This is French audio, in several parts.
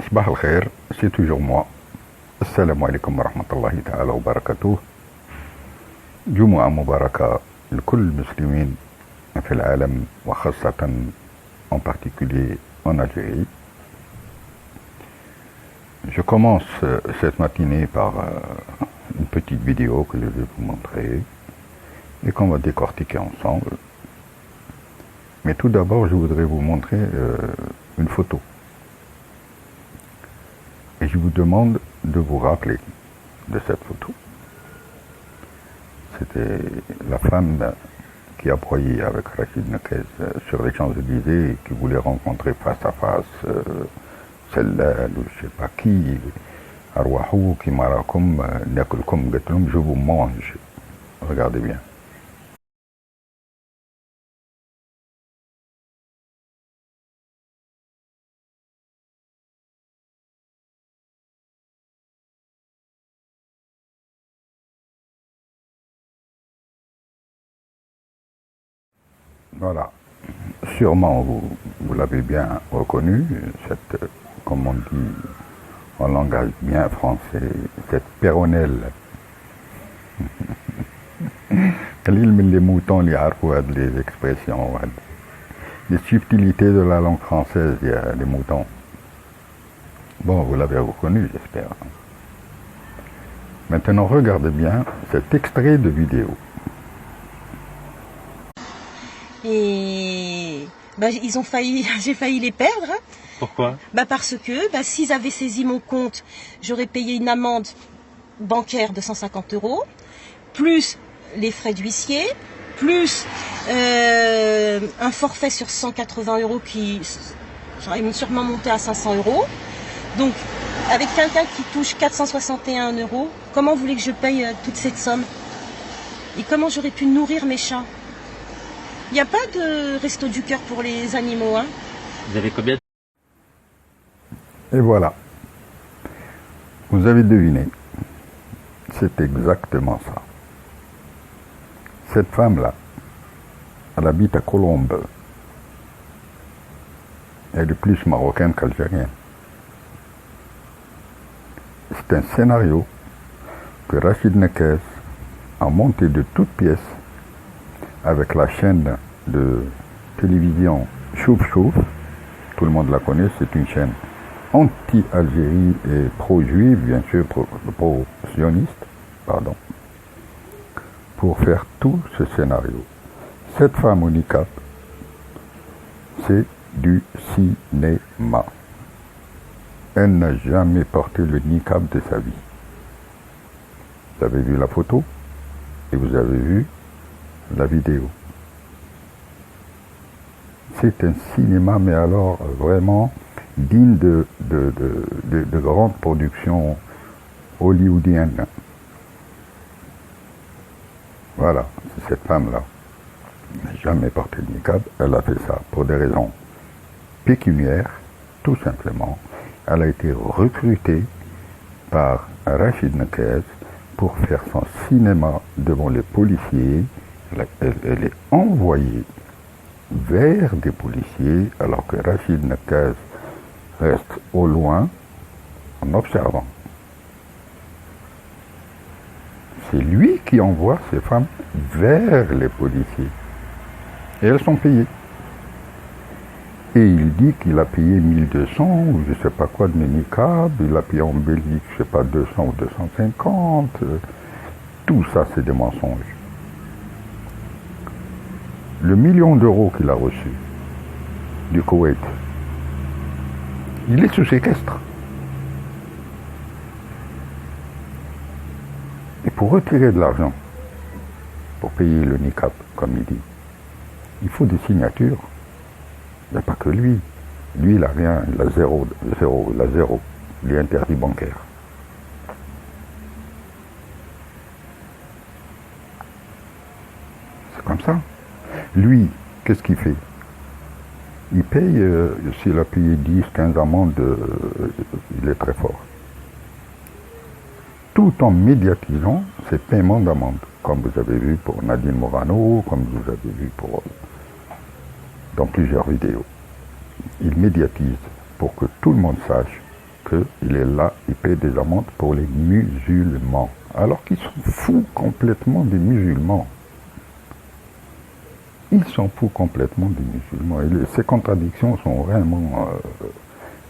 Sabah al-Khair, c'est toujours moi. Assalamu alaikum wa rahmatullahi ta'ala wa barakatuh. Jumu'ah Mubaraka لكل المسلمين في العالم وخاصة en particulier en Algérie. Je commence cette matinée par une petite vidéo que je vais vous montrer et qu'on va décortiquer ensemble. Mais tout d'abord, je voudrais vous montrer une photo. Et je vous demande de vous rappeler de cette photo. C'était la femme qui a broyé avec Rachid Nekez sur les Champs-Élysées et qui voulait rencontrer face à face celle-là, ou je ne sais pas qui, Arwahou, qui marakoum, Nekulkoum, Getloum, je vous mange. Regardez bien. Voilà, sûrement vous l'avez bien reconnu, cette, comme on dit en langage bien français, cette péronnelle. Les moutons, les expressions, les subtilités de la langue française, il y a les moutons. Bon, vous l'avez reconnu, j'espère. Maintenant, regardez bien cet extrait de vidéo. Et ils ont failli, j'ai failli les perdre. Pourquoi? Parce que s'ils avaient saisi mon compte, j'aurais payé une amende bancaire de 150 €, plus les frais d'huissier, plus un forfait sur 180 € qui j'aurais sûrement monté à 500 €. Donc, avec quelqu'un qui touche 461 €, comment voulez que je paye toute cette somme? Et comment j'aurais pu nourrir mes chats? Il n'y a pas de resto du cœur pour les animaux, hein. Vous avez combien? Et voilà. Vous avez deviné. C'est exactement ça. Cette femme-là, elle habite à Colombes. Elle est plus marocaine qu'algérienne. C'est un scénario que Rachid Nekez a monté de toutes pièces avec la chaîne de télévision Chouf Chouf. Tout le monde la connaît, c'est une chaîne anti-Algérie et pro-juive, bien sûr, pro-sioniste, pardon, pour faire tout ce scénario. Cette femme au niqab, c'est du cinéma. Elle n'a jamais porté le niqab de sa vie. Vous avez vu la photo et vous avez vu la vidéo. C'est un cinéma, mais alors vraiment digne de grandes productions hollywoodiennes. Voilà, c'est cette femme-là. Elle n'a jamais porté le niqab, elle a fait ça pour des raisons pécuniaires, tout simplement. Elle a été recrutée par Rachid Nekez pour faire son cinéma devant les policiers. Elle est envoyée vers des policiers alors que Rachid Nekez reste au loin en observant. C'est lui qui envoie ces femmes vers les policiers. Et elles sont payées. Et il dit qu'il a payé 1200 ou je ne sais pas quoi de niqab, il a payé en Belgique, je ne sais pas, 200 ou 250. Tout ça, c'est des mensonges. Le million d'euros qu'il a reçu du Koweït, il est sous séquestre. Et pour retirer de l'argent, pour payer le niqab, comme il dit, il faut des signatures. Il n'y a pas que lui. Lui, il n'a rien, il a zéro. Il est interdit bancaire. C'est comme ça. Lui, qu'est-ce qu'il fait? Il paye, s'il a payé 10, 15 amendes, il est très fort. Tout en médiatisant ses paiements d'amende, comme vous avez vu pour Nadine Morano, comme vous avez vu dans plusieurs vidéos. Il médiatise pour que tout le monde sache qu'il est là, il paie des amendes pour les musulmans. Alors qu'ils sont fous complètement des musulmans. Ils s'en foutent complètement des musulmans. Et ces contradictions sont vraiment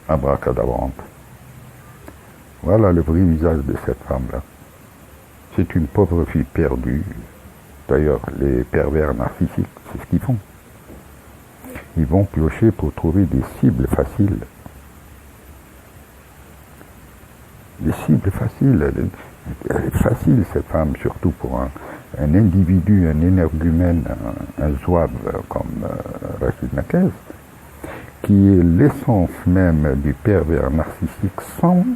abracadabrantes. Voilà le vrai visage de cette femme-là. C'est une pauvre fille perdue. D'ailleurs, les pervers narcissiques, c'est ce qu'ils font. Ils vont piocher pour trouver des cibles faciles. Des cibles faciles. Elle est facile, cette femme, surtout pour un individu, un énergumène, un zouave comme Rachid Nakez, qui est l'essence même du pervers narcissique sans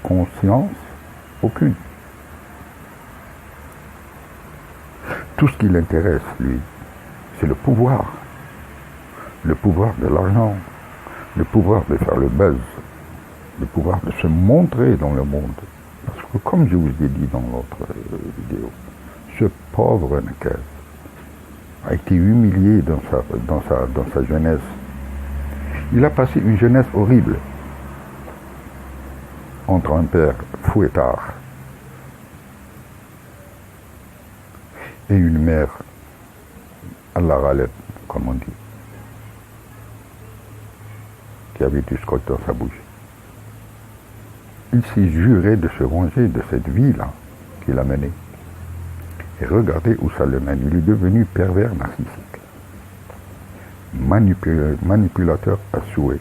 conscience aucune. Tout ce qui l'intéresse, lui, c'est le pouvoir de l'argent, le pouvoir de faire le buzz, le pouvoir de se montrer dans le monde. Parce que comme je vous ai dit dans l'autre vidéo, ce pauvre Nakez a été humilié dans sa jeunesse. Il a passé une jeunesse horrible entre un père fouettard et une mère à la râlette, comme on dit, qui avait du scotch dans sa bouche. Il s'est juré de se venger de cette vie-là qu'il a menée. Et regardez où ça le mène. Il est devenu pervers narcissique. Manipulateur à souhait.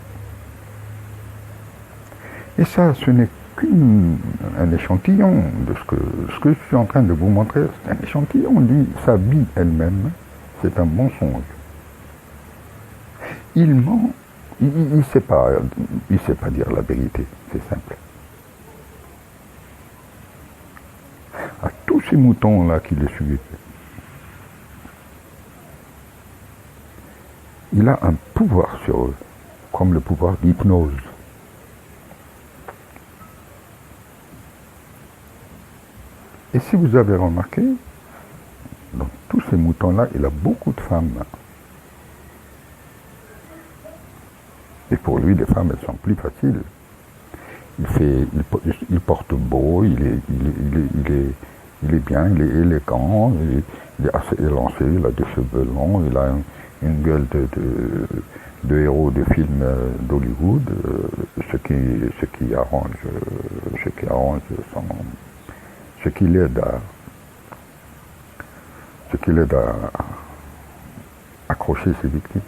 Et ça, ce n'est qu'un échantillon de ce que je suis en train de vous montrer. C'est un échantillon. Lui, sa vie elle-même, c'est un mensonge. Il ment. Il ne sait pas dire la vérité. C'est simple. À tous ces moutons-là qui le suivent, il a un pouvoir sur eux, comme le pouvoir d'hypnose. Et si vous avez remarqué, dans tous ces moutons-là, il a beaucoup de femmes. Et pour lui, les femmes, elles sont plus faciles. Il porte beau, il est bien, il est élégant, il est assez élancé, il a des cheveux longs, il a une gueule de héros de films d'Hollywood, ce qui l'aide à accrocher ses victimes.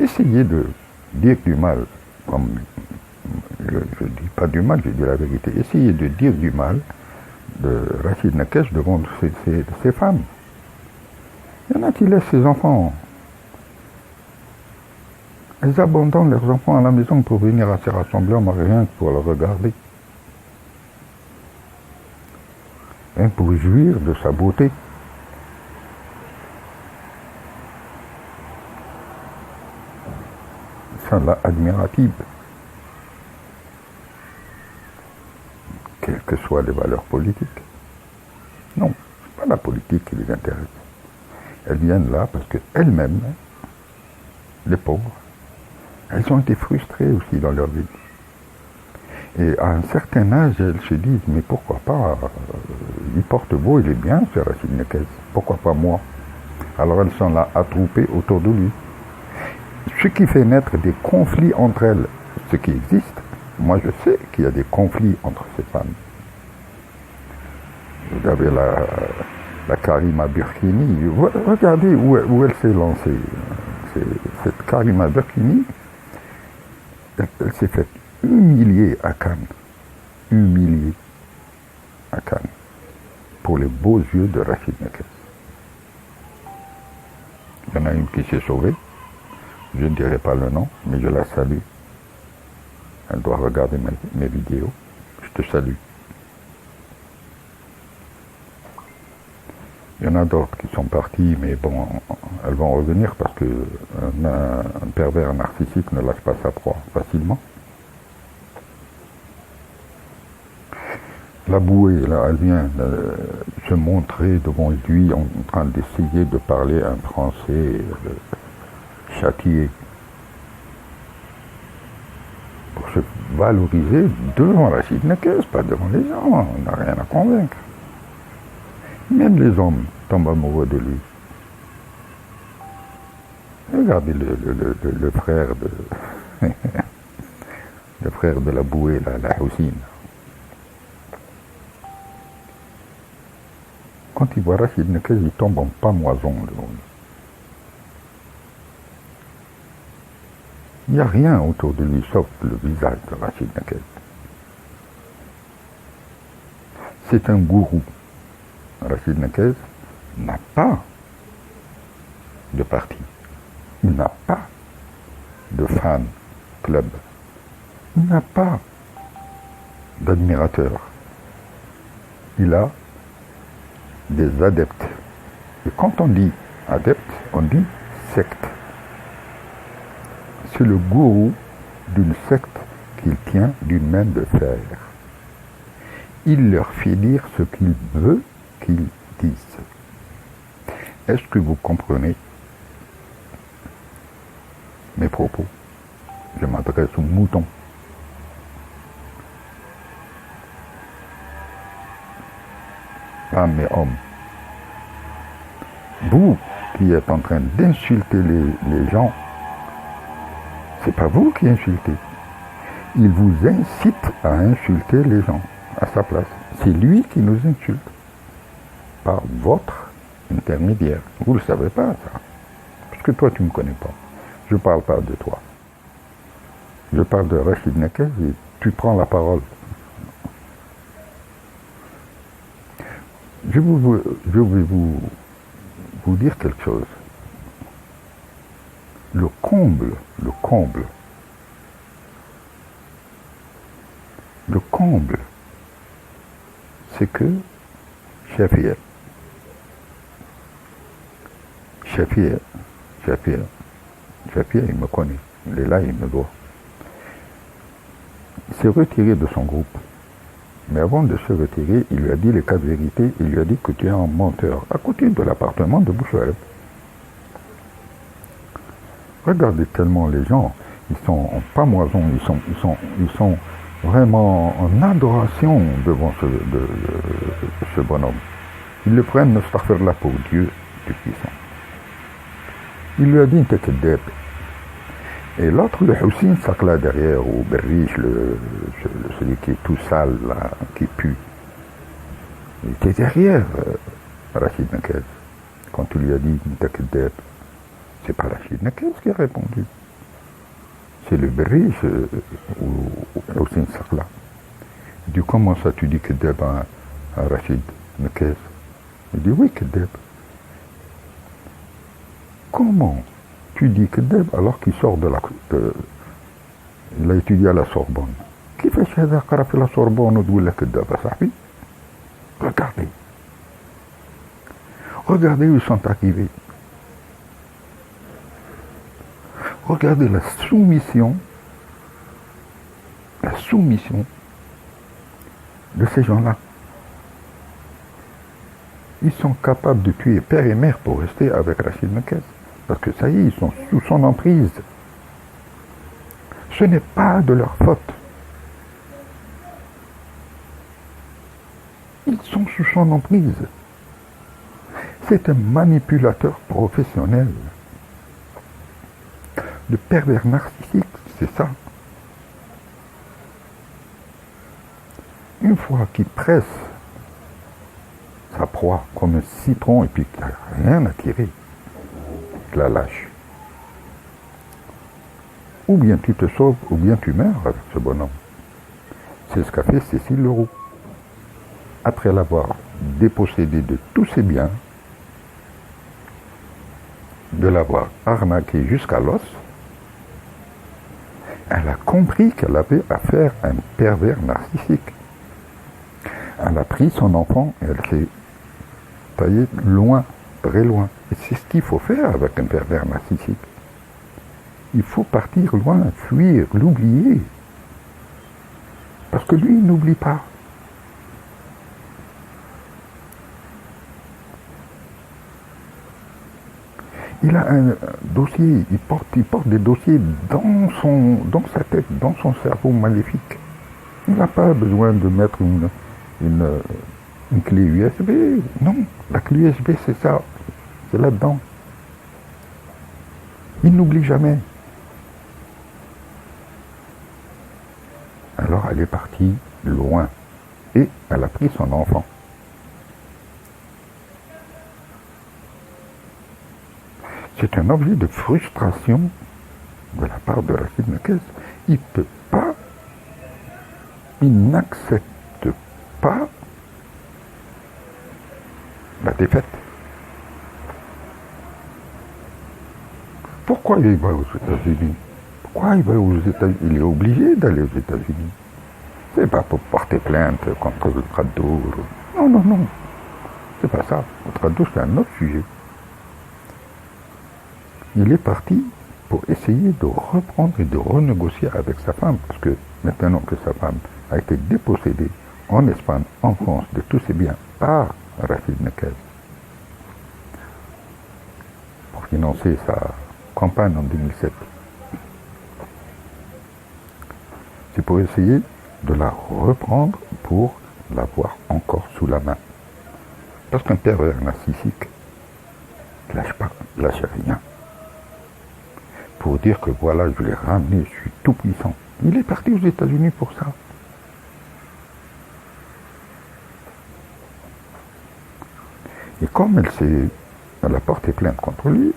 Essayez de dire du mal, comme je ne dis pas du mal, je dis la vérité. Essayez de dire du mal de Rachid Nakez devant ces femmes. Il y en a qui laissent ses enfants. Elles abandonnent leurs enfants à la maison pour venir à ces rassemblements, rien que pour le regarder. Rien que pour jouir de sa beauté. Là, admirative. Quelles que soient les valeurs politiques. Non, c'est pas la politique qui les intéresse. Elles viennent là parce qu'elles-mêmes, les pauvres, elles ont été frustrées aussi dans leur vie. Et à un certain âge, elles se disent, mais pourquoi pas, il porte beau, il est bien, ce Rachid Nakez, pourquoi pas moi? Alors elles sont là attroupées autour de lui. Ce qui fait naître des conflits entre elles, ce qui existe, moi je sais qu'il y a des conflits entre ces femmes. Vous avez la Karima Burkini, regardez où elle s'est lancée. Cette Karima Burkini, elle s'est faite humilier à Cannes. Humilier à Cannes. Pour les beaux yeux de Rachid Nakez. Il y en a une qui s'est sauvée. Je ne dirai pas le nom, mais je la salue. Elle doit regarder mes vidéos. Je te salue. Il y en a d'autres qui sont partis, mais bon, elles vont revenir parce qu'un pervers narcissique ne lâche pas sa proie facilement. La bouée, là, elle vient se montrer devant lui en train d'essayer de parler un français châtié pour se valoriser devant Rachid Nekes, pas devant les gens. On n'a rien à convaincre. Même les hommes tombent amoureux de lui. Regardez le frère de le frère de la bouée, la Houssine. Quand il voit Rachid Nekes, il tombe en pamoison. Il n'y a rien autour de lui sauf le visage de Rachid Nekes. C'est un gourou. Rachid Nekes n'a pas de parti. Il n'a pas de fan club. Il n'a pas d'admirateurs. Il a des adeptes. Et quand on dit adepte, on dit secte. C'est le gourou d'une secte qu'il tient d'une main de fer. Il leur fait dire ce qu'il veut qu'ils disent. Est-ce que vous comprenez mes propos? Je m'adresse aux moutons. Femmes et hommes. Vous qui êtes en train d'insulter les gens, c'est pas vous qui insultez. Il vous incite à insulter les gens à sa place. C'est lui qui nous insulte par votre intermédiaire. Vous ne le savez pas, ça. Parce que toi, tu ne me connais pas. Je ne parle pas de toi. Je parle de Rachid Nekes et tu prends la parole. Je vais vous dire quelque chose. Le comble, c'est que Shafi'i, il me connaît, il est là, il me doit. Il s'est retiré de son groupe. Mais avant de se retirer, il lui a dit les quatre vérités, il lui a dit que tu es un menteur, à côté de l'appartement de Bouchouareb. Regardez tellement les gens, ils sont en pamoison, ils sont vraiment en adoration devant ce bonhomme. Ils le prennent, astaghfirullah, pour Dieu Tout-Puissant. Il lui a dit, t'es kedeb. Et l'autre, le Houssine Sakla derrière, ou Berriche, celui qui est tout sale, là, qui pue, il était derrière Rachid Nekes. Quand il lui a dit, t'es kedeb, c'est pas Rachid Nekes qui a répondu. C'est le Berriche ou Houssine Sakla. Il dit, comment ça tu dis kedeb à Rachid Nekes? Il dit, oui, kedeb. Comment tu dis kedeb alors qu'il sort de la... il a étudié à la Sorbonne. Qui fait هذا قرأ في la Sorbonne وتقول لك kedeb à صاحبي? Regardez. Regardez où ils sont arrivés. Regardez la soumission de ces gens-là. Ils sont capables de tuer père et mère pour rester avec Rachid Nekes. Parce que ça y est, ils sont sous son emprise. Ce n'est pas de leur faute. Ils sont sous son emprise. C'est un manipulateur professionnel. Le pervers narcissique, c'est ça. Une fois qu'il presse sa proie comme un citron et puis qu'il n'a rien à tirer, il la lâche. Ou bien tu te sauves, ou bien tu meurs avec ce bonhomme. C'est ce qu'a fait Cécile Leroux. Après l'avoir dépossédé de tous ses biens, de l'avoir arnaqué jusqu'à l'os, elle a compris qu'elle avait affaire à un pervers narcissique. Elle a pris son enfant et elle s'est taillée loin, très loin. Et c'est ce qu'il faut faire avec un pervers narcissique. Il faut partir loin, fuir, l'oublier. Parce que lui, il n'oublie pas. Il a un dossier, il porte des dossiers dans sa tête, dans son cerveau maléfique. Il n'a pas besoin de mettre une clé USB. Non, la clé USB, c'est ça. C'est là-dedans. Il n'oublie jamais. Alors elle est partie loin. Et elle a pris son enfant. C'est un objet de frustration de la part de Rachid Nekez. Il ne peut pas, il n'accepte pas la défaite. Pourquoi il va aux États-Unis? Pourquoi il va aux États-Unis? Il est obligé d'aller aux États-Unis. C'est pas pour porter plainte contre le Tradour. Non, non, non. C'est pas ça. Le Tradour, c'est un autre sujet. Il est parti pour essayer de reprendre et de renégocier avec sa femme, parce que maintenant que sa femme a été dépossédée en Espagne, en France, de tous ses biens par Rachid Nekez, pour financer sa campagne en 2007. C'est pour essayer de la reprendre pour l'avoir encore sous la main. Parce qu'un pervers narcissique ne lâche pas, ne lâche rien. Pour dire que voilà, je l'ai ramené, je suis tout puissant. Il est parti aux États-Unis pour ça. Et comme elle a porté plainte contre lui,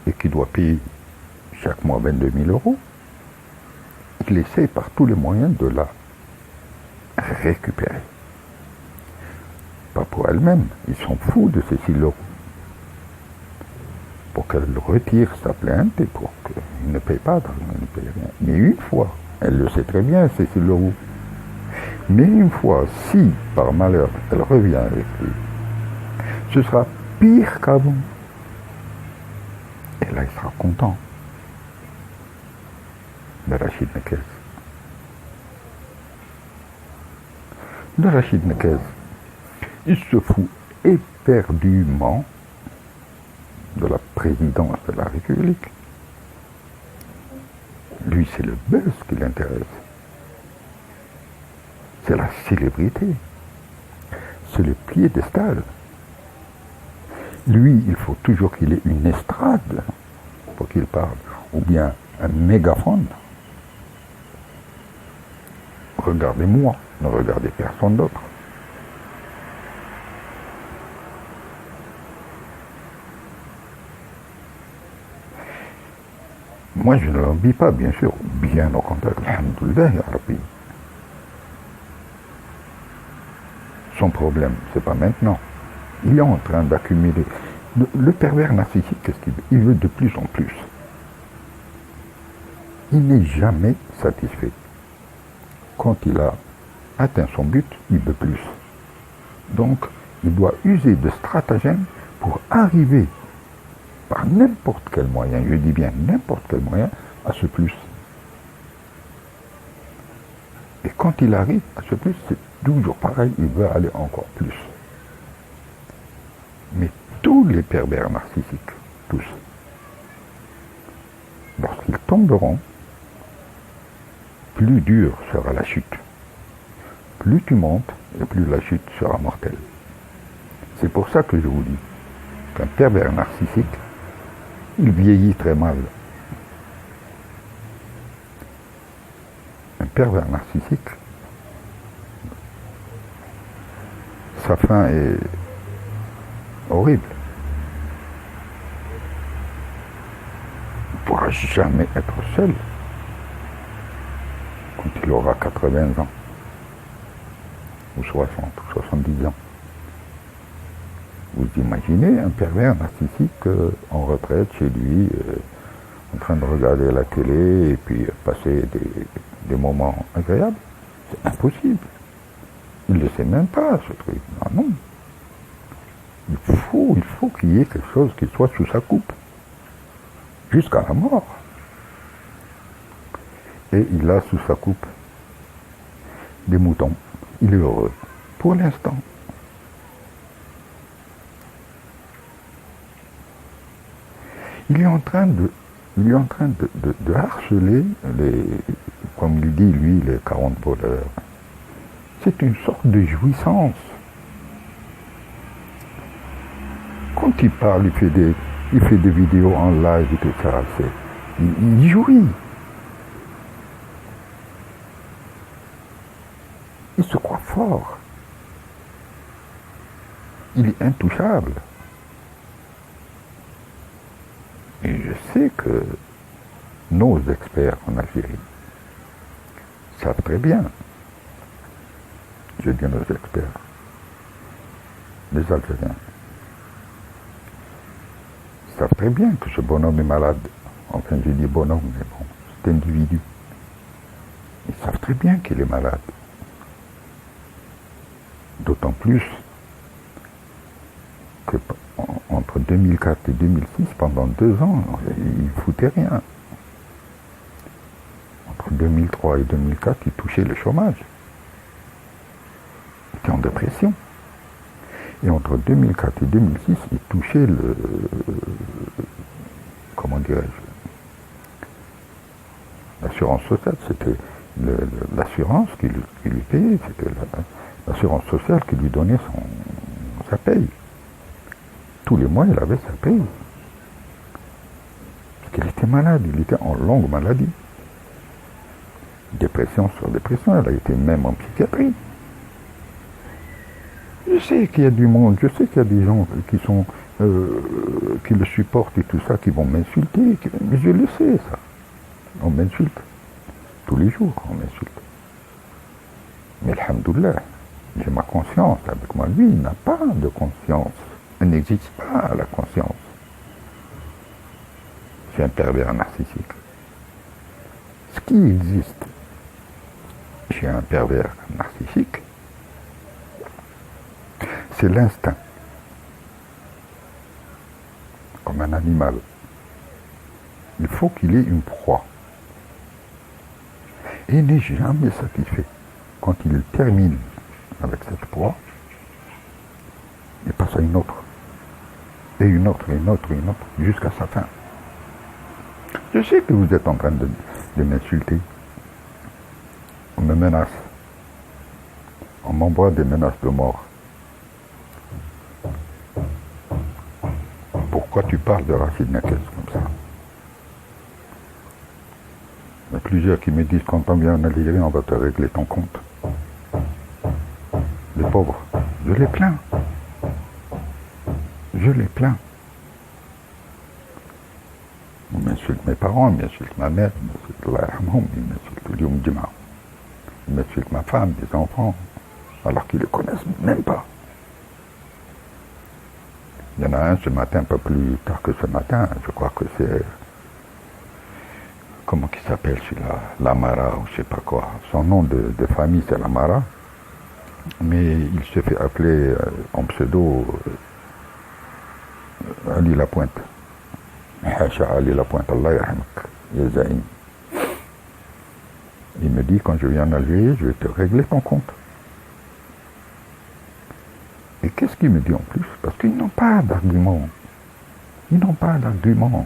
et qu'il doit payer chaque mois 22 000 euros, il essaie par tous les moyens de la récupérer. Pas pour elle-même, il s'en fout de ces 6 euros. Pour qu'elle retire sa plainte et pour qu'il ne paye pas, il ne paye rien. Mais une fois, elle le sait très bien, ces 6 euros. Mais une fois, si par malheur elle revient avec lui, ce sera pire qu'avant. Et là, il sera content. De Rachid Nekez. De Rachid Nekez, il se fout éperdument de la présidence de la République. Lui, c'est le buzz qui l'intéresse. C'est la célébrité. C'est le piédestal. Lui, il faut toujours qu'il ait une estrade pour qu'il parle, ou bien un mégaphone. Regardez-moi, ne regardez personne d'autre. Moi, je ne l'envie pas, bien sûr. Bien au contraire, alhamdoulilah, ya Rabbi. Son problème, c'est pas maintenant. Il est en train d'accumuler. Le pervers narcissique, qu'est-ce qu'il veut? Il veut de plus en plus. Il n'est jamais satisfait. Quand il a atteint son but, il veut plus. Donc, il doit user de stratagèmes pour arriver par n'importe quel moyen, je dis bien n'importe quel moyen, à ce plus. Et quand il arrive à ce plus, c'est toujours pareil, il veut aller encore plus. Mais tous les pervers narcissiques, tous, lorsqu'ils tomberont, plus dure sera la chute. Plus tu montes, et plus la chute sera mortelle. C'est pour ça que je vous dis qu'un pervers narcissique, il vieillit très mal. Un pervers narcissique, sa fin est horrible. Il ne pourra jamais être seul quand il aura 80 ans, ou 60, ou 70 ans. Vous imaginez un pervers narcissique en retraite chez lui, en train de regarder la télé et puis passer des moments agréables? C'est impossible. Il ne le sait même pas, ce truc. Non, non. Il faut qu'il y ait quelque chose qui soit sous sa coupe. Jusqu'à la mort. Et il a sous sa coupe des moutons. Il est heureux. Pour l'instant. il est en train de harceler comme il dit lui, les 40 voleurs. C'est une sorte de jouissance. Quand il parle, il fait des vidéos en live et tout ça, il jouit. Il se croit fort. Il est intouchable. Et je sais que nos experts en Algérie savent très bien, je dis nos experts, les Algériens, savent très bien que ce bonhomme est malade. Enfin, je dis bonhomme, mais bon, cet individu. Ils savent très bien qu'il est malade. D'autant plus que entre 2004 et 2006, pendant 2 ans, il ne foutait rien. Entre 2003 et 2004, il touchait le chômage. Il était en dépression. Et entre 2004 et 2006, il touchait comment dirais-je, l'assurance sociale. C'était l'assurance qui lui payait, c'était l'assurance sociale qui lui donnait sa paye. Tous les mois, il avait sa paye. Parce qu'il était malade, il était en longue maladie. Dépression sur dépression, elle a été même en psychiatrie. Je sais qu'il y a du monde, je sais qu'il y a des gens qui le supportent et tout ça, qui vont m'insulter. Mais je le sais, ça. On m'insulte. Tous les jours, on m'insulte. Mais alhamdoulilah, j'ai ma conscience avec moi. Lui, il n'a pas de conscience. Elle n'existe pas, la conscience. C'est un pervers narcissique. Ce qui existe chez un pervers narcissique, c'est l'instinct. Comme un animal. Il faut qu'il ait une proie. Et il n'est jamais satisfait. Quand il termine avec cette proie, il passe à une autre. Et une autre, et une autre, et une autre, jusqu'à sa fin. Je sais que vous êtes en train de m'insulter. On me menace. On m'envoie des menaces de mort. Pourquoi tu parles de Rachid Nakes comme ça? Il y a plusieurs qui me disent, quand on vient en Algérie, on va te régler ton compte. Les pauvres, je les plains. Je les plains. On m'insulte mes parents, ils m'insultent ma mère, ils m'insultent Lioum Djima. Ils m'insultent ma femme, mes enfants, alors qu'ils ne les connaissent même pas. Il y en a un ce matin, un peu plus tard que ce matin, je crois que c'est... Comment qu'il s'appelle celui-là? Lamara ou je sais pas quoi. Son nom de famille c'est Lamara, mais il se fait appeler en pseudo Ali Lapointe. Ali Lapointe, Allah yarhamak, Yazaïn. Il me dit, quand je viens en Algérie, je vais te régler ton compte. Et qu'est-ce qu'il me dit en plus? Parce qu'ils n'ont pas d'argument. Ils n'ont pas d'argument.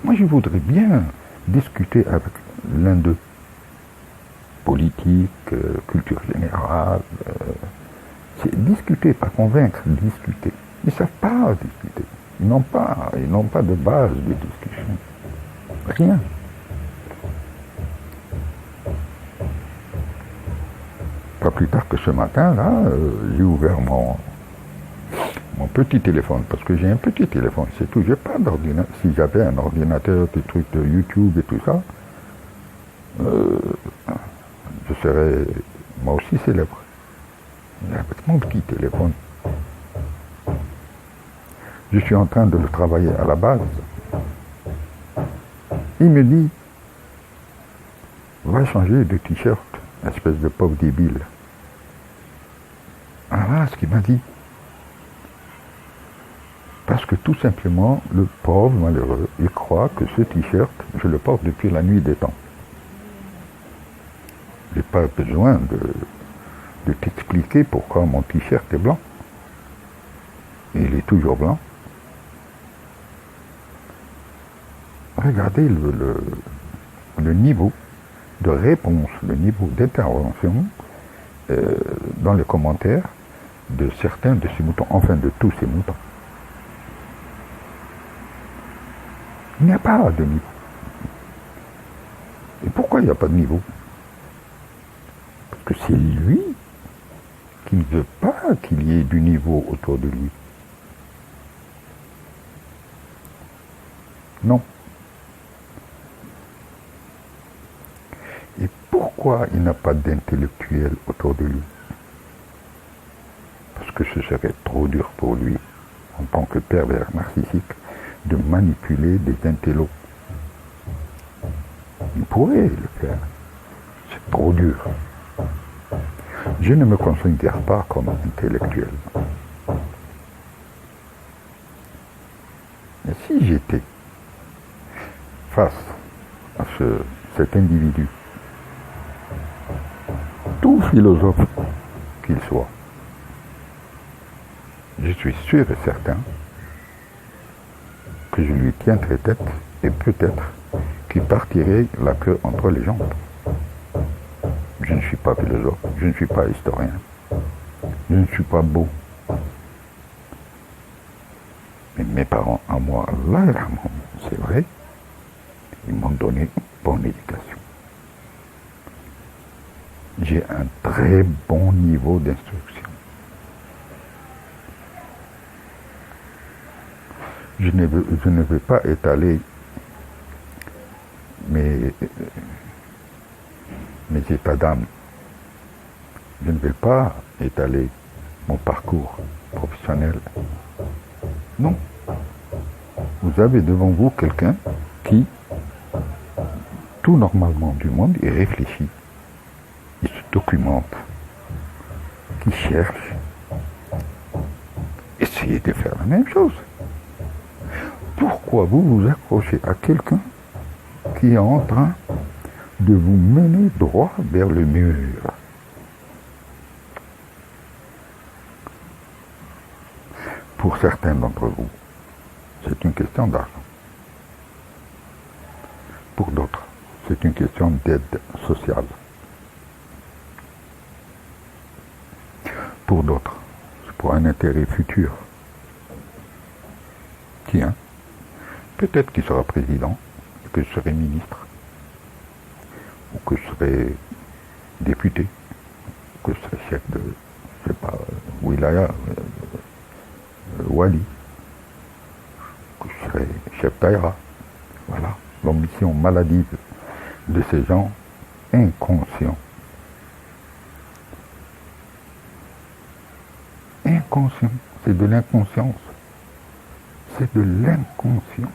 Moi, je voudrais bien discuter avec l'un d'eux. Politique, culture générale. C'est discuter, pas convaincre, discuter. Ils ne savent pas discuter. Ils n'ont pas de base de discussion. Rien. Pas plus tard que ce matin, là, j'ai ouvert mon petit téléphone, parce que j'ai un petit téléphone, c'est tout. J'ai pas d'ordinateur. Si j'avais un ordinateur, des trucs de YouTube et tout ça, je serais moi aussi célèbre. Mais avec mon petit téléphone, je suis en train de le travailler à la base. Il me dit, va changer de t-shirt, espèce de pauvre débile. Voilà ce qu'il m'a dit. Parce que tout simplement, le pauvre malheureux, il croit que ce t-shirt, je le porte depuis la nuit des temps. Je n'ai pas besoin de t'expliquer pourquoi mon t-shirt est blanc. Et il est toujours blanc. regardez le niveau de réponse, le niveau d'intervention dans les commentaires de certains de ces moutons, enfin de tous ces moutons. Il n'y a pas de niveau. Et pourquoi il n'y a pas de niveau? Parce que c'est lui qui ne veut pas qu'il y ait du niveau autour de lui. Non. Et pourquoi il n'a pas d'intellectuel autour de lui? Parce que ce serait trop dur pour lui, en tant que pervers narcissique, de manipuler des intellos. Il pourrait le faire. C'est trop dur. Je ne me considère pas comme intellectuel. Mais si j'étais face à cet individu, tout philosophe qu'il soit, je suis sûr et certain que je lui tiendrai tête et peut-être qu'il partirait la queue entre les jambes. Je ne suis pas philosophe, je ne suis pas historien, je ne suis pas beau. Mais mes parents, à moi, là, c'est vrai, ils m'ont donné une bonne éducation. J'ai un très bon niveau d'instruction. Je ne veux pas étaler mes états d'âme. Je ne vais pas étaler mon parcours professionnel. Non. Vous avez devant vous quelqu'un qui, tout normalement du monde, il réfléchit, il se documente, qui cherche. Essayez de faire la même chose. Pourquoi vous vous accrochez à quelqu'un qui est en train de vous mener droit vers le mur? Pour certains d'entre vous, c'est une question d'argent. Pour d'autres, c'est une question d'aide sociale. Pour d'autres, c'est pour un intérêt futur. Tiens, peut-être qu'il sera président, que je serai ministre, ou que je serai député, ou que je serai chef de, je sais pas, wilaya, wali, que je serai chef d'aïra. Voilà, l'ambition maladive de ces gens inconscients. Inconscient, c'est de l'inconscience. C'est de l'inconscience.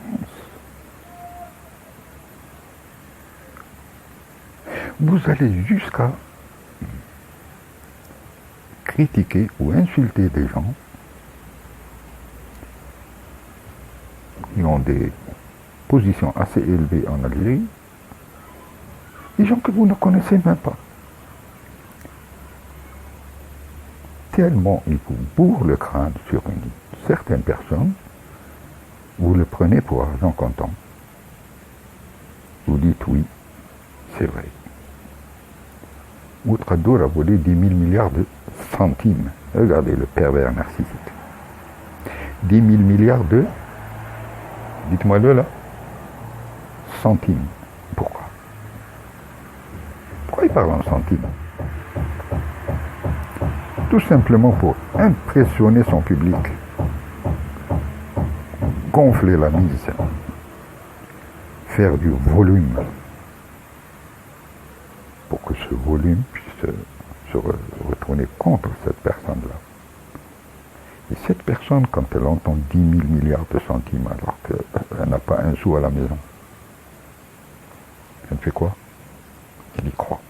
Vous allez jusqu'à critiquer ou insulter des gens qui ont des positions assez élevées en Algérie, des gens que vous ne connaissez même pas. Tellement ils vous bourrent le crâne sur une certaine personne, vous le prenez pour argent comptant. Vous dites oui, c'est vrai. Ouattara a volé 10 000 milliards de centimes. Regardez le pervers narcissique. 10 000 milliards de, dites-moi-le là, centimes. Pourquoi? Pourquoi il parle en centimes? Tout simplement pour impressionner son public. Gonfler la mise. Faire du volume. Pour que ce volume puisse se retourner contre cette personne-là. Et cette personne, quand elle entend 10 000 milliards de centimes alors qu'elle n'a pas un sou à la maison, elle fait quoi? Elle y croit.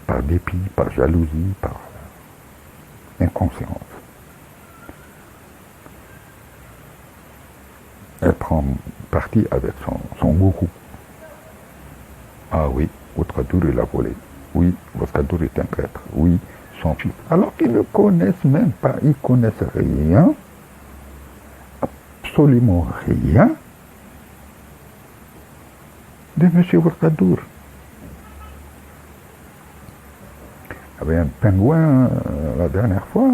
Par dépit, par jalousie, par inconscience. Elle prend parti avec son gourou. Ah oui, Ouattara il a volé. Oui, Ouattara est un traître. Oui, son fils. Alors qu'ils ne connaissent même pas, ils connaissent rien, absolument rien de M. Ouattara. Il y avait un pingouin la dernière fois,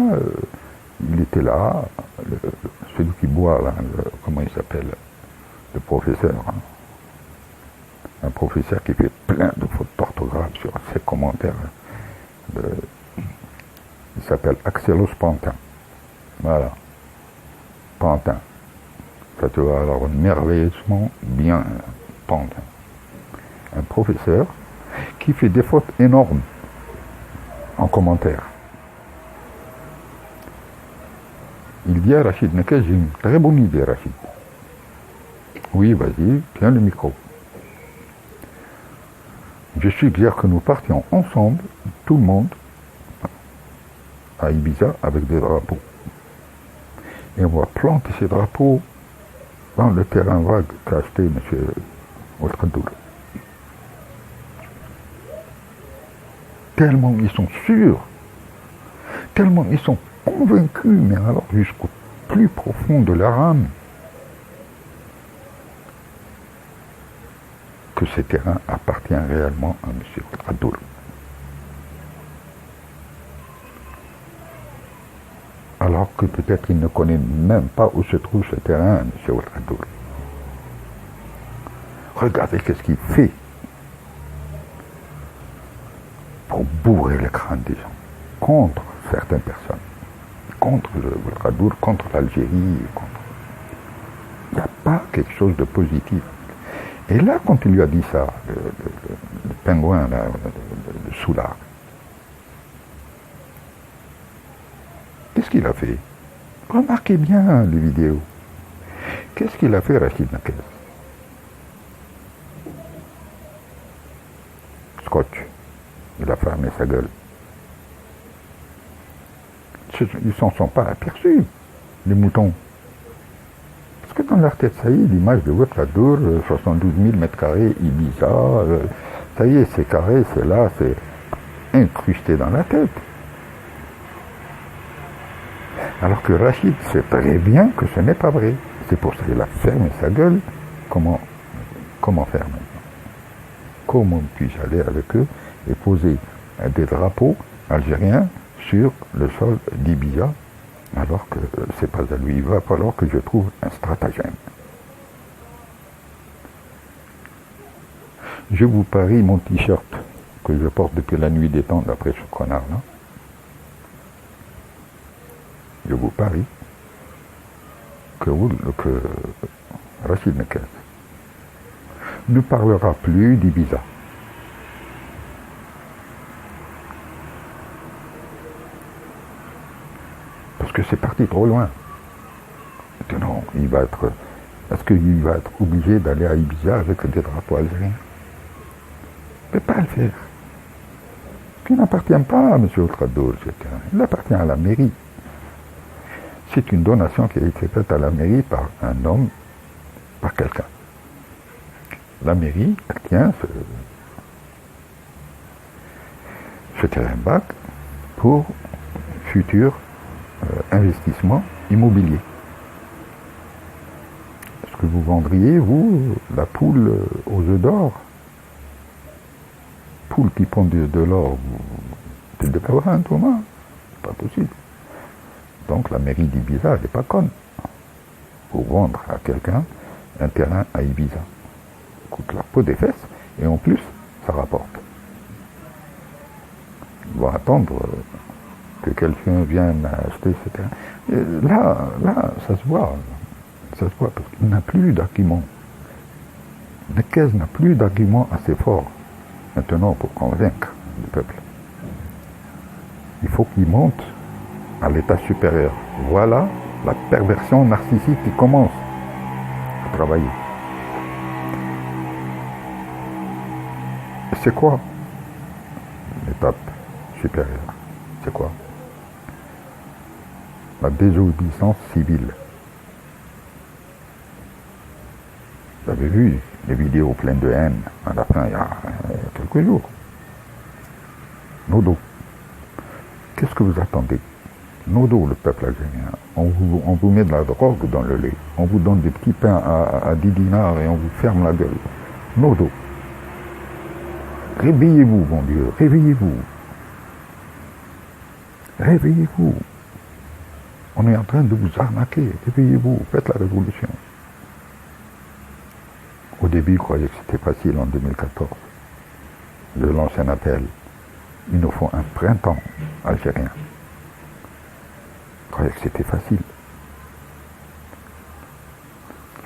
il était là, celui qui boit, là, comment il s'appelle, le professeur. Hein. Un professeur qui fait plein de fautes d'orthographe sur ses commentaires. Il s'appelle Axelos Pantin. Voilà. Pantin. Ça te va alors merveilleusement bien Pantin. Un professeur qui fait des fautes énormes en commentaire. Il dit à Rachid Nekes, j'ai une très bonne idée, Rachid. Oui, vas-y, tiens le micro. Je suggère que nous partions ensemble, tout le monde, à Ibiza avec des drapeaux. Et on va planter ces drapeaux dans le terrain vague qu'a acheté M. Ouattara. Tellement ils sont sûrs, tellement ils sont convaincus, mais alors jusqu'au plus profond de leur âme, que ce terrain appartient réellement à M. Ouattara. Alors que peut-être il ne connaît même pas où se trouve ce terrain, M. Ouattara. Regardez qu'est-ce qu'il fait pour bourrer le crâne des gens, contre certaines personnes, contre le Ouattara, contre l'Algérie, contre... Il n'y a pas quelque chose de positif. Et là, quand il lui a dit ça, le pingouin, là, le Soulard, qu'est-ce qu'il a fait? Remarquez bien les vidéos. Qu'est-ce qu'il a fait, Rachid Nekes? Scotch. Il a fermé sa gueule. Ils ne s'en sont pas aperçus, les moutons. Parce que dans leur tête, ça y est, l'image de Ouattara, 72 000 mètres carrés, Ibiza, ça y est, c'est carré, c'est là, c'est incrusté dans la tête. Alors que Rachid sait très bien que ce n'est pas vrai. C'est pour ça qu'il a fermé sa gueule. Comment faire maintenant? Comment puis-je aller avec eux et poser des drapeaux algériens sur le sol d'Ibiza, alors que c'est pas à lui. Il va falloir que je trouve un stratagème. Je vous parie mon t-shirt que je porte depuis la nuit des temps d'après ce connard-là. Je vous parie que Rachid Nekes ne parlera plus d'Ibiza. Parce que c'est parti trop loin. Maintenant, est-ce qu'il va être obligé d'aller à Ibiza avec des drapeaux algériens? Il ne peut pas le faire. Il n'appartient pas à M. Ouattara, il appartient à la mairie. C'est une donation qui a été faite à la mairie par un homme, par quelqu'un. La mairie tient ce terrain vague pour futur investissement immobilier. Est-ce que vous vendriez, vous, la poule aux œufs d'or? Poule qui pond de l'or, c'est de un Thomas? C'est pas possible. Donc la mairie d'Ibiza, elle n'est pas conne pour vendre à quelqu'un un terrain à Ibiza. Ça coûte la peau des fesses et en plus, ça rapporte. Ils vont attendre que quelqu'un vienne acheter ce terrain. Et là, ça se voit. Ça se voit parce qu'il n'a plus d'arguments. Nekes n'a plus d'arguments assez forts maintenant pour convaincre le peuple. Il faut qu'il monte à l'état supérieur. Voilà la perversion narcissique qui commence à travailler. Et c'est quoi l'étape supérieure? C'est quoi? La désobéissance civile. Vous avez vu les vidéos pleines de haine à la fin, il y a quelques jours. Nodo. Qu'est-ce que vous attendez? Nodo, le peuple algérien. On vous met de la drogue dans le lait. On vous donne des petits pains à 10 dinars et on vous ferme la gueule. Nodo. Réveillez-vous, mon Dieu, réveillez-vous. Réveillez-vous. On est en train de vous arnaquer. Réveillez-vous, faites la révolution. Au début, je croyais que c'était facile en 2014. Je lance un appel. Il nous faut un printemps algérien. Je croyais que c'était facile.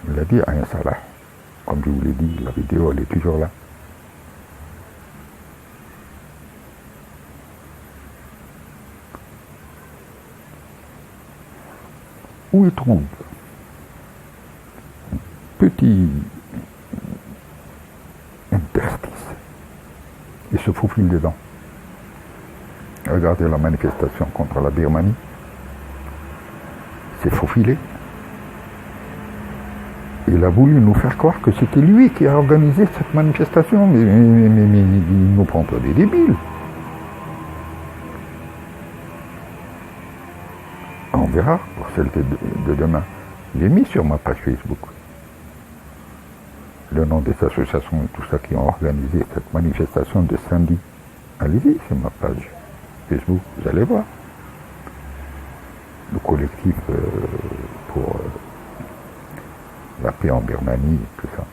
Il a dit à un Salah. Comme je vous l'ai dit, la vidéo, elle est toujours là. Où il trouve un petit interstice et se faufile dedans. Regardez la manifestation contre la Birmanie. C'est faufilé. Il a voulu nous faire croire que c'était lui qui a organisé cette manifestation, mais il nous prend pour des débiles. On verra pour celle de demain. J'ai mis sur ma page Facebook le nom des associations et tout ça qui ont organisé cette manifestation de samedi. Allez-y sur ma page Facebook, vous allez voir. Le collectif pour la paix en Birmanie, tout ça.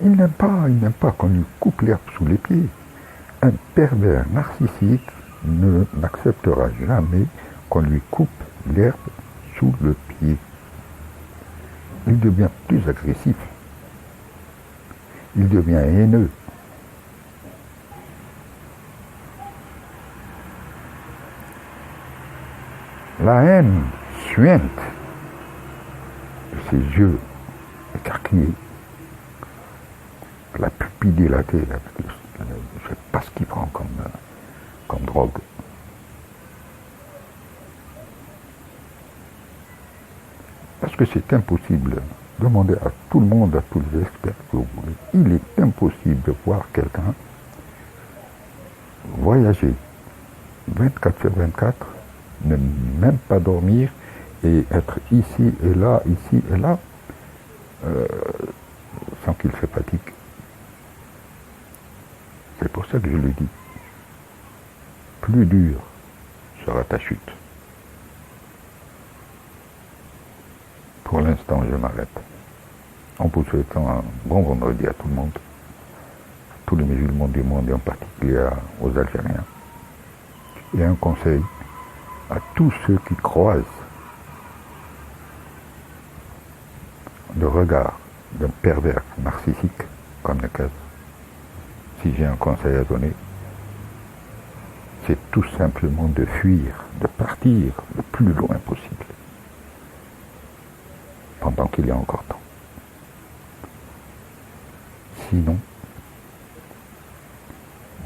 Il n'aime pas qu'on lui coupe l'herbe sous les pieds. Un pervers narcissique n'acceptera jamais qu'on lui coupe l'herbe sous le pied. Il devient plus agressif. Il devient haineux. La haine suinte de ses yeux écarquillés, la pupille dilatée, je ne sais pas ce qu'il prend comme drogue. Parce que c'est impossible. Demandez à tout le monde, à tous les experts que vous voulez. Il est impossible de voir quelqu'un voyager 24 sur 24, ne même pas dormir et être ici et là, sans qu'il se fatigue. C'est pour ça que je le dis. Plus dur sera ta chute. Pour l'instant, je m'arrête. En vous souhaitant un bon vendredi à tout le monde, à tous les musulmans du monde et en particulier aux Algériens. Et un conseil à tous ceux qui croisent le regard d'un pervers narcissique comme Nekez. Si j'ai un conseil à donner, c'est tout simplement de fuir, de partir le plus loin possible, pendant qu'il y a encore temps. Sinon,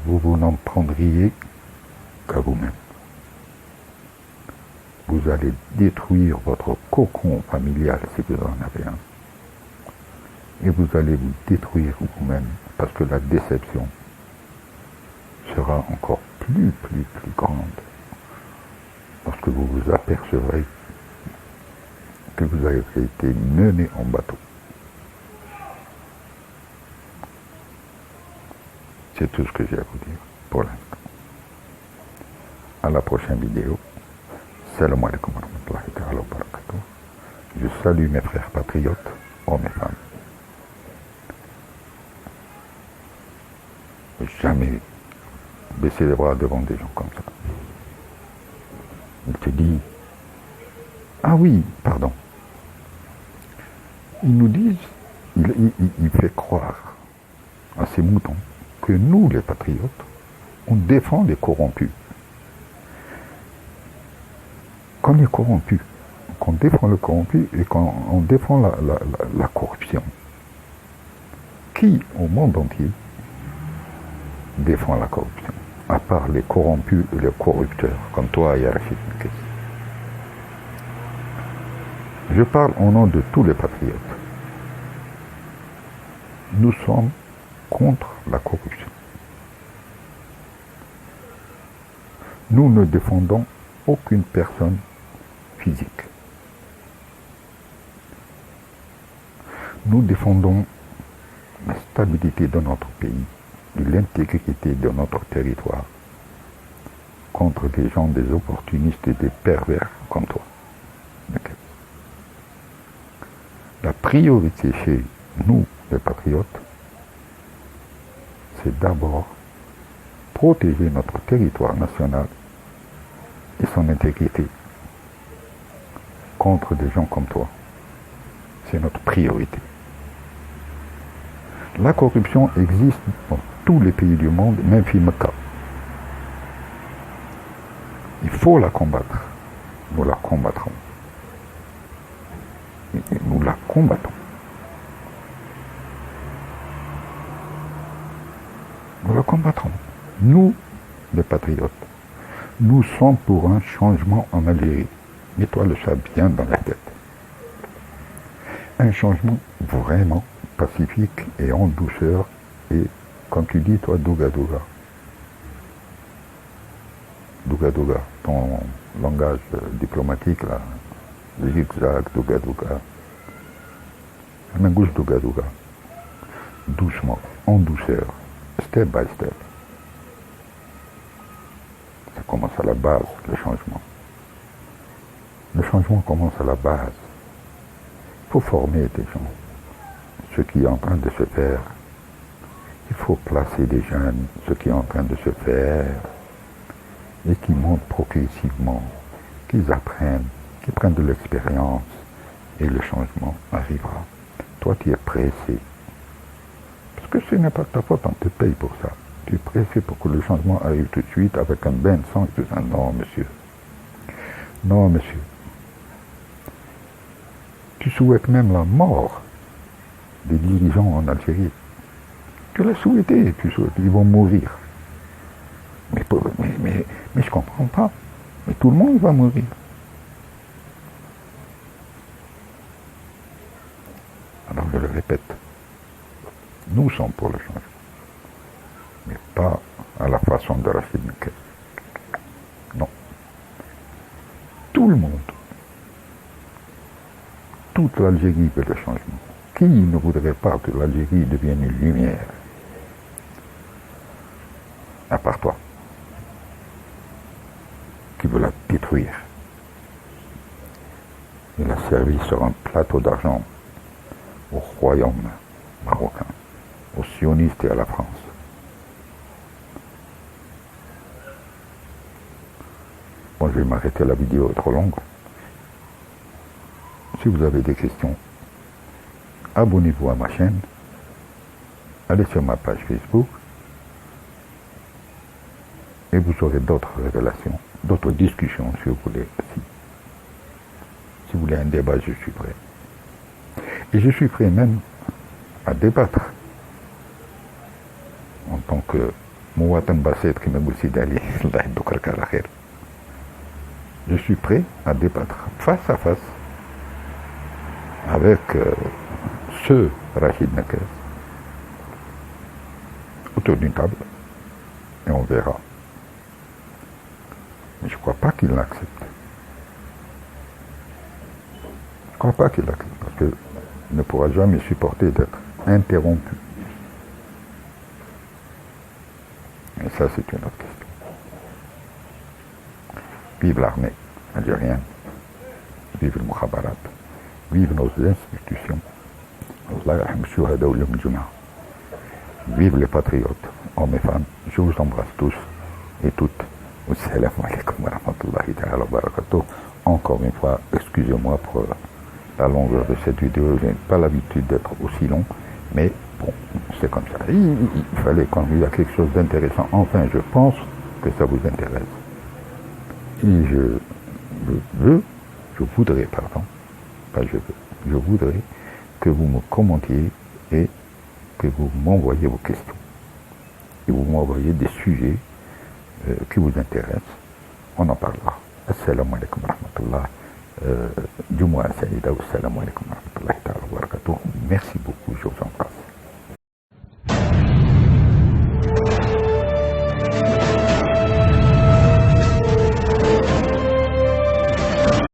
vous n'en prendriez qu'à vous-même. Vous allez détruire votre cocon familial si vous en avez un. Et vous allez vous détruire vous-même parce que la déception sera encore plus grande lorsque vous vous apercevrez que vous avez été mené en bateau. C'est tout ce que j'ai à vous dire pour l'instant. À la prochaine vidéo. Salam alaikum wa rahmatullahi ta'ala wa barakatuh. Je salue mes frères patriotes, hommes et femmes. Jamais baisser les bras devant des gens comme ça. Il te dit, ah oui, pardon. Ils nous disent, il fait croire à ces moutons que nous, les patriotes, on défend les corrompus. Qu'on est corrompu, qu'on défend le corrompu et qu'on défend la corruption. Qui, au monde entier, défend la corruption, à part les corrompus et les corrupteurs, comme toi et Rachid Nekez. Je parle au nom de tous les patriotes. Nous sommes contre la corruption. Nous ne défendons aucune personne physique. Nous défendons la stabilité de notre pays, de l'intégrité de notre territoire, contre des gens, des opportunistes et des pervers comme toi. Okay. La priorité chez nous, les patriotes, c'est d'abord protéger notre territoire national et son intégrité contre des gens comme toi. C'est notre priorité. La corruption existe dans tous les pays du monde, même Fimeka. Il faut la combattre. Nous la combattrons. Et nous la combattons. Nous la combattrons. Nous, les patriotes, nous sommes pour un changement en Algérie. Mets-toi le chat bien dans la tête. Un changement vraiment pacifique et en douceur et, comme tu dis, toi, Douga Douga. Douga Douga, ton langage diplomatique, là, zigzag, Douga Douga. Main gauche, Douga Douga. Doucement, en douceur, step by step. Ça commence à la base, le changement. Le changement commence à la base. Il faut former des gens. Ce qui est en train de se faire. Il faut placer des jeunes, ce qui est en train de se faire, et qui montent progressivement, qu'ils apprennent, qu'ils prennent de l'expérience, et le changement arrivera. Toi, tu es pressé. Parce que ce n'est pas ta faute, on te paye pour ça. Tu es pressé pour que le changement arrive tout de suite avec un bain de sang et tout ça. Non, monsieur. Non, monsieur. Tu souhaites même la mort des dirigeants en Algérie. Tu l'as souhaité, tu souhaites, ils vont mourir. Mais je ne comprends pas. Mais tout le monde va mourir. Alors je le répète, nous sommes pour le changement. Mais pas à la façon de Rachid Nekes. Non. Tout le monde. Toute l'Algérie veut le changement. Qui ne voudrait pas que l'Algérie devienne une lumière? À part toi, qui veut la détruire. Il a servi sur un plateau d'argent au royaume marocain, aux sionistes et à la France. Bon, je vais m'arrêter, la vidéo est trop longue. Si vous avez des questions, abonnez-vous à ma chaîne, allez sur ma page Facebook, et vous aurez d'autres révélations, d'autres discussions si vous voulez. Si vous voulez un débat, je suis prêt. Et je suis prêt même à débattre en tant que Mouatan Basset qui me d'Ali. Je suis prêt à débattre face à face avec ce Rachid Nekes autour d'une table et on verra. Mais je ne crois pas qu'il l'accepte. Je ne crois pas qu'il l'accepte parce qu'il ne pourra jamais supporter d'être interrompu. Et ça, c'est une autre question. Vive l'armée algérienne, vive le Mukhabarat, vive nos institutions. Vive les patriotes, hommes et femmes. Je vous embrasse tous et toutes. Assalamu alaikum wa rahmatullahi ta'ala wa barakatuh. Encore une fois, excusez-moi pour la longueur de cette vidéo. Je n'ai pas l'habitude d'être aussi long, mais bon, c'est comme ça. Il fallait quand il y a quelque chose d'intéressant. Enfin, je pense que ça vous intéresse. Et je voudrais que vous me commentiez et que vous m'envoyiez vos questions. Et vous m'envoyez des sujets qui vous intéressent. On en parlera. Assalamu alaikum wa rahmatullah. Jumu'ah Saïda, assalamu alaikum wa rahmatullahi wa barakatuh. Merci beaucoup.